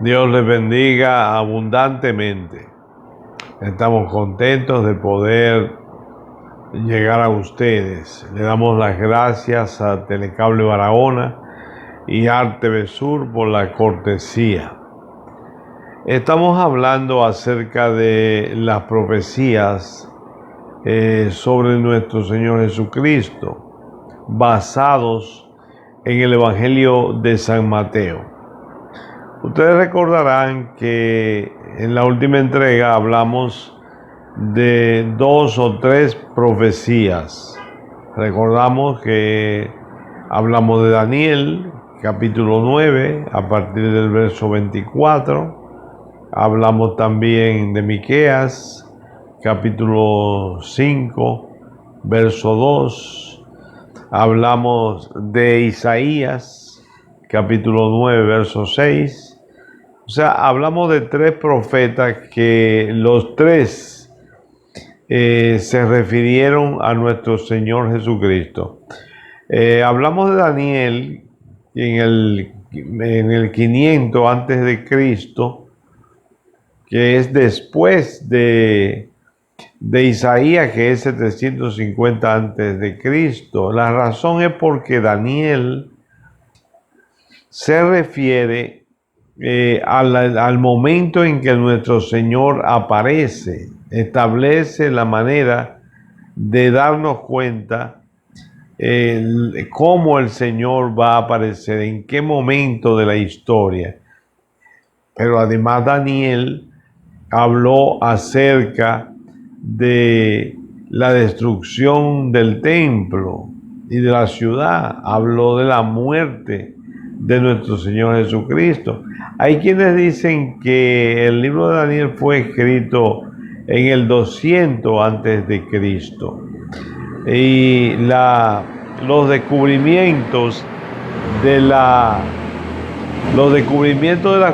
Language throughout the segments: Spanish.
Dios les bendiga abundantemente. Estamos contentos de poder llegar a ustedes. Le damos las gracias a Telecable Barahona y Arte Sur por la cortesía. Estamos hablando acerca de las profecías sobre nuestro Señor Jesucristo, basados en el Evangelio de San Mateo. Ustedes recordarán que en la última entrega hablamos de 2 o 3 profecías. Recordamos que hablamos de Daniel, capítulo 9, a partir del verso 24. Hablamos también de Miqueas, capítulo 5, verso 2. Hablamos de Isaías, capítulo 9, verso 6. O sea, hablamos de 3 profetas que los 3 se refirieron a nuestro Señor Jesucristo. Hablamos de Daniel en el 500 antes de Cristo, que es después de Isaías, que es 750 antes de Cristo. La razón es porque Daniel se refiere al momento en que nuestro Señor aparece, establece la manera de darnos cuenta cómo el Señor va a aparecer, en qué momento de la historia. Pero además Daniel habló acerca de la destrucción del templo y de la ciudad, habló de la muerte de nuestro Señor Jesucristo. Hay quienes dicen que el libro de Daniel fue escrito en el 200 antes de Cristo. Y los descubrimientos de la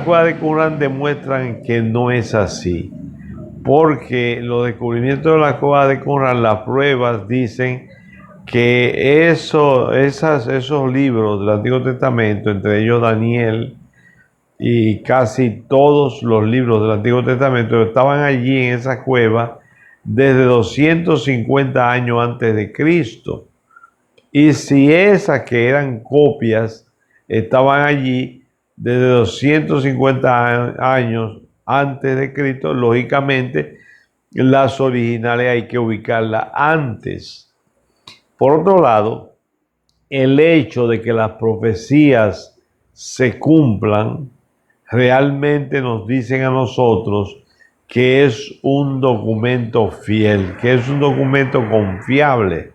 cueva de Qumran demuestran que no es así. Porque los descubrimientos de la cueva de Qumran, las pruebas dicen que esos libros del Antiguo Testamento, entre ellos Daniel y casi todos los libros del Antiguo Testamento, estaban allí en esa cueva desde 250 años antes de Cristo. Y si esas que eran copias estaban allí desde 250 años antes de Cristo, lógicamente las originales hay que ubicarlas antes. Por otro lado, el hecho de que las profecías se cumplan realmente nos dicen a nosotros que es un documento fiel, que es un documento confiable,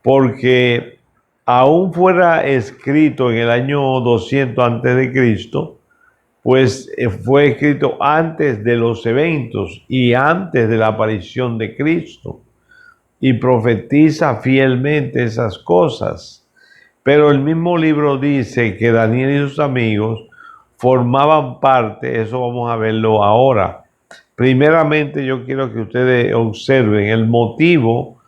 porque aún fuera escrito en el año 200 antes de Cristo, pues fue escrito antes de los eventos y antes de la aparición de Cristo, y profetiza fielmente esas cosas. Pero el mismo libro dice que Daniel y sus amigos formaban parte, eso vamos a verlo ahora. Primeramente yo quiero que ustedes observen el motivo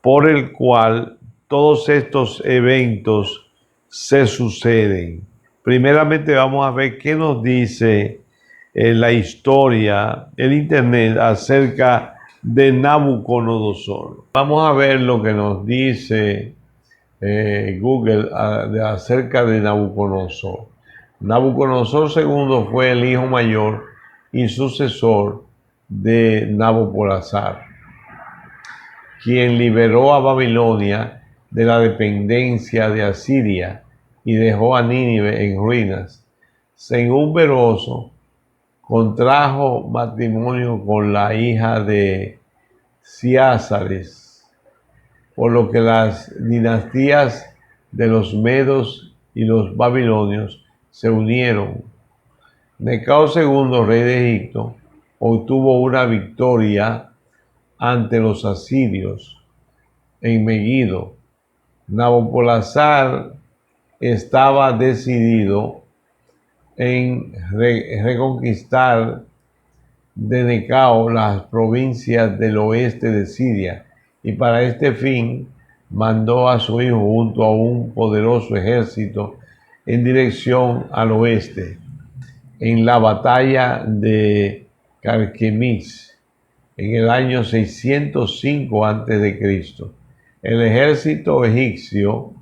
por el cual todos estos eventos se suceden. Primeramente vamos a ver qué nos dice la historia, el internet, acerca de Nabucodonosor. Vamos a ver lo que nos dice Google acerca de Nabucodonosor. Nabucodonosor II fue el hijo mayor y sucesor de Nabopolassar, quien liberó a Babilonia de la dependencia de Asiria y dejó a Nínive en ruinas. Según Beroso, contrajo matrimonio con la hija de Ciázares, por lo que las dinastías de los medos y los babilonios se unieron. Necao II, rey de Egipto, obtuvo una victoria ante los asirios en Megiddo. Nabopolassar estaba decidido en reconquistar de Necao las provincias del oeste de Siria, y para este fin mandó a su hijo junto a un poderoso ejército en dirección al oeste. en la batalla de Carquemis en el año 605 a.C. El ejército egipcio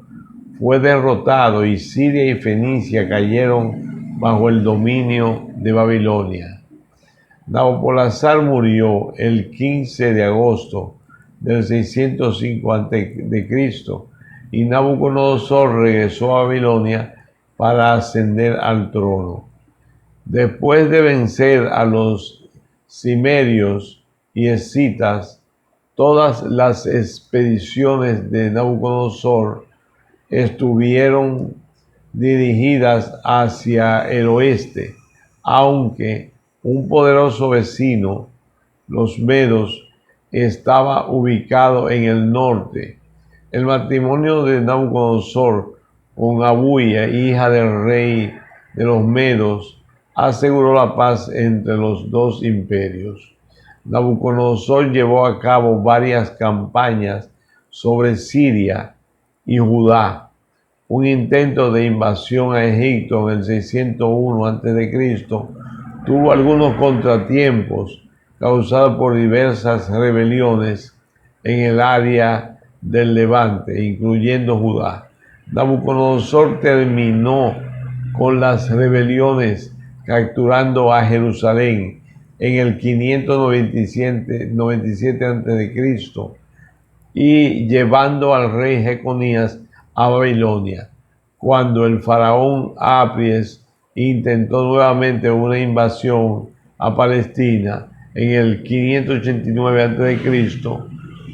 fue derrotado y Siria y Fenicia cayeron bajo el dominio de Babilonia. Nabopolassar murió el 15 de agosto del 605 a.C. y Nabucodonosor regresó a Babilonia para ascender al trono. Después de vencer a los cimerios y escitas, todas las expediciones de Nabucodonosor estuvieron dirigidas hacia el oeste, aunque un poderoso vecino, los medos, estaba ubicado en el norte. El matrimonio de Nabucodonosor con Abuya, hija del rey de los medos, aseguró la paz entre los dos imperios. Nabucodonosor llevó a cabo varias campañas sobre Siria y Judá. Un intento de invasión a Egipto en el 601 a.C. tuvo algunos contratiempos causados por diversas rebeliones en el área del Levante, incluyendo Judá. Nabucodonosor terminó con las rebeliones capturando a Jerusalén en el 597 a.C. y llevando al rey Jeconías a Babilonia. Cuando el faraón Apries intentó nuevamente una invasión a Palestina en el 589 a.C.,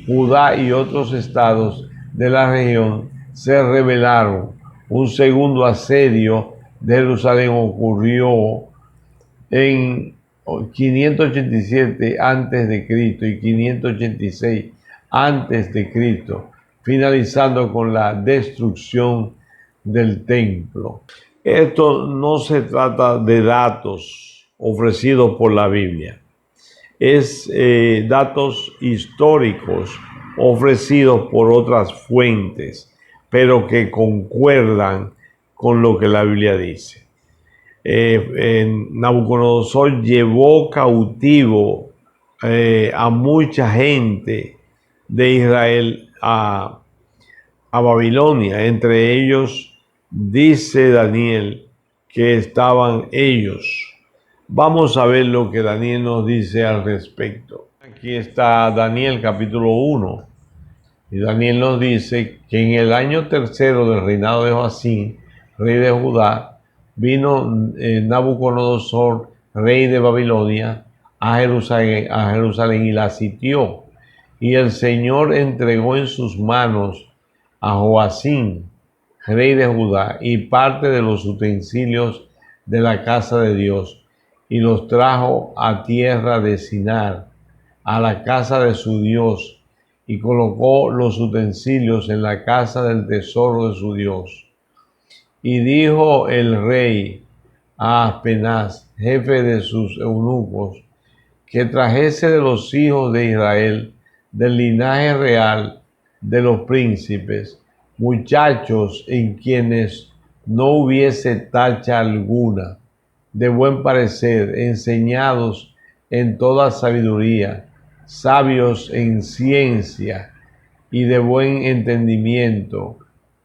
Judá y otros estados de la región se rebelaron. Un segundo asedio de Jerusalén ocurrió en 587 a.C. y 586 a.C., finalizando con la destrucción del templo. Esto no se trata de datos ofrecidos por la Biblia, es datos históricos ofrecidos por otras fuentes, pero que concuerdan con lo que la Biblia dice. Nabucodonosor llevó cautivo a mucha gente de Israel a Babilonia. Entre ellos, dice Daniel, que estaban ellos. Vamos a ver lo que Daniel nos dice al respecto. Aquí está Daniel capítulo 1. Y Daniel nos dice que en el año tercero del reinado de Joacim, rey de Judá, vino Nabucodonosor, rey de Babilonia, a Jerusalén y la sitió. Y el Señor entregó en sus manos a Joacim, rey de Judá, y parte de los utensilios de la casa de Dios, y los trajo a tierra de Sinar, a la casa de su Dios, y colocó los utensilios en la casa del tesoro de su Dios. Y dijo el rey a Aspenaz, jefe de sus eunucos, que trajese de los hijos de Israel, del linaje real de los príncipes, muchachos en quienes no hubiese tacha alguna, de buen parecer, enseñados en toda sabiduría, sabios en ciencia y de buen entendimiento,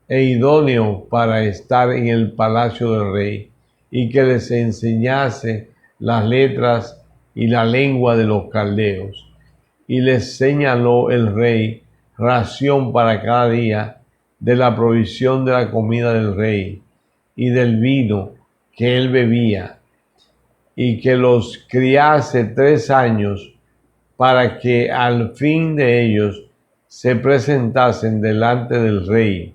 e idóneos para estar en el palacio del rey, y que les enseñase las letras y la lengua de los caldeos. Y les señaló el rey ración para cada día de la provisión de la comida del rey y del vino que él bebía, y que los criase 3 años, para que al fin de ellos se presentasen delante del rey.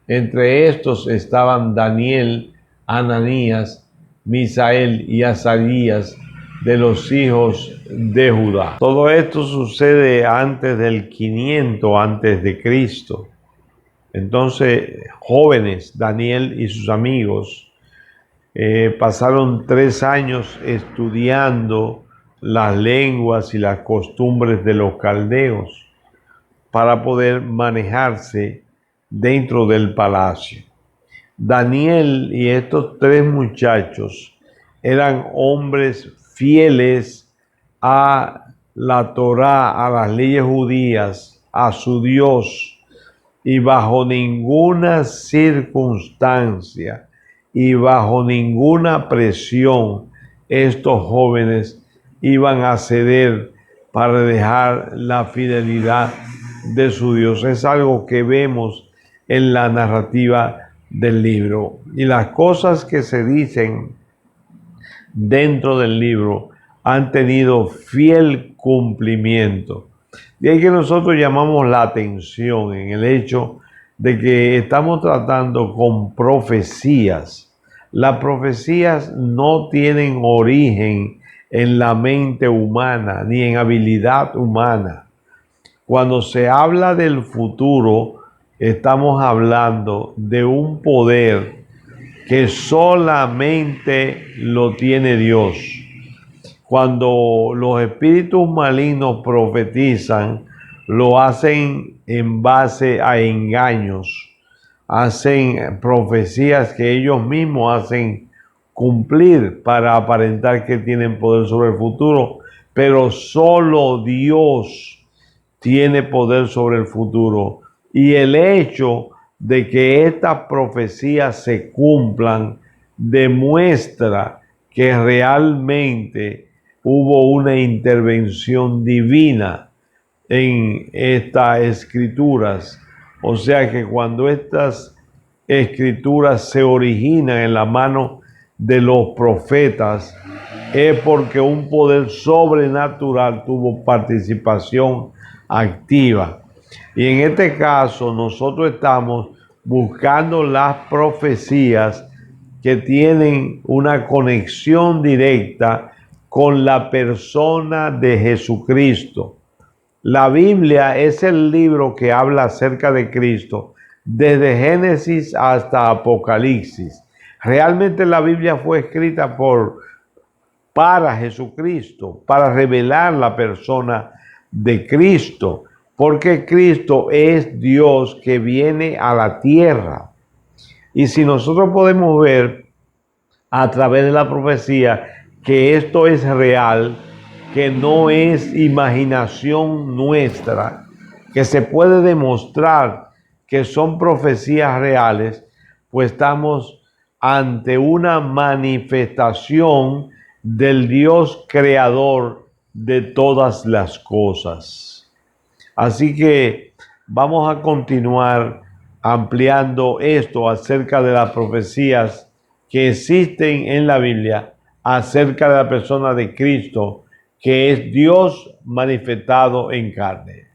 Entre estos estaban Daniel, Ananías, Misael y Azarías, de los hijos de Judá. Todo esto sucede antes del 500 antes de Cristo. Entonces, jóvenes, Daniel y sus amigos pasaron 3 años estudiando las lenguas y las costumbres de los caldeos para poder manejarse dentro del palacio. Daniel y estos 3 muchachos eran hombres fieles a la Torá, a las leyes judías, a su Dios, y bajo ninguna circunstancia y bajo ninguna presión estos jóvenes iban a ceder para dejar la fidelidad de su Dios. Es algo que vemos en la narrativa del libro. Y las cosas que se dicen dentro del libro han tenido fiel cumplimiento. De ahí que nosotros llamamos la atención en el hecho de que estamos tratando con profecías. Las profecías no tienen origen en la mente humana ni en habilidad humana. Cuando se habla del futuro, estamos hablando de un poder que solamente lo tiene Dios. Cuando los espíritus malignos profetizan, lo hacen en base a engaños, hacen profecías que ellos mismos hacen cumplir para aparentar que tienen poder sobre el futuro, pero solo Dios tiene poder sobre el futuro. Y el hecho de que estas profecías se cumplan demuestra que realmente hubo una intervención divina en estas escrituras. O sea que cuando estas escrituras se originan en la mano de los profetas, es porque un poder sobrenatural tuvo participación activa. Y en este caso nosotros estamos buscando las profecías que tienen una conexión directa con la persona de Jesucristo. La Biblia es el libro que habla acerca de Cristo desde Génesis hasta Apocalipsis. Realmente la Biblia fue escrita para Jesucristo, para revelar la persona de Cristo, porque Cristo es Dios que viene a la tierra. Y si nosotros podemos ver a través de la profecía que esto es real, que no es imaginación nuestra, que se puede demostrar que son profecías reales, pues estamos ante una manifestación del Dios creador de todas las cosas. Así que vamos a continuar ampliando esto acerca de las profecías que existen en la Biblia acerca de la persona de Cristo, que es Dios manifestado en carne.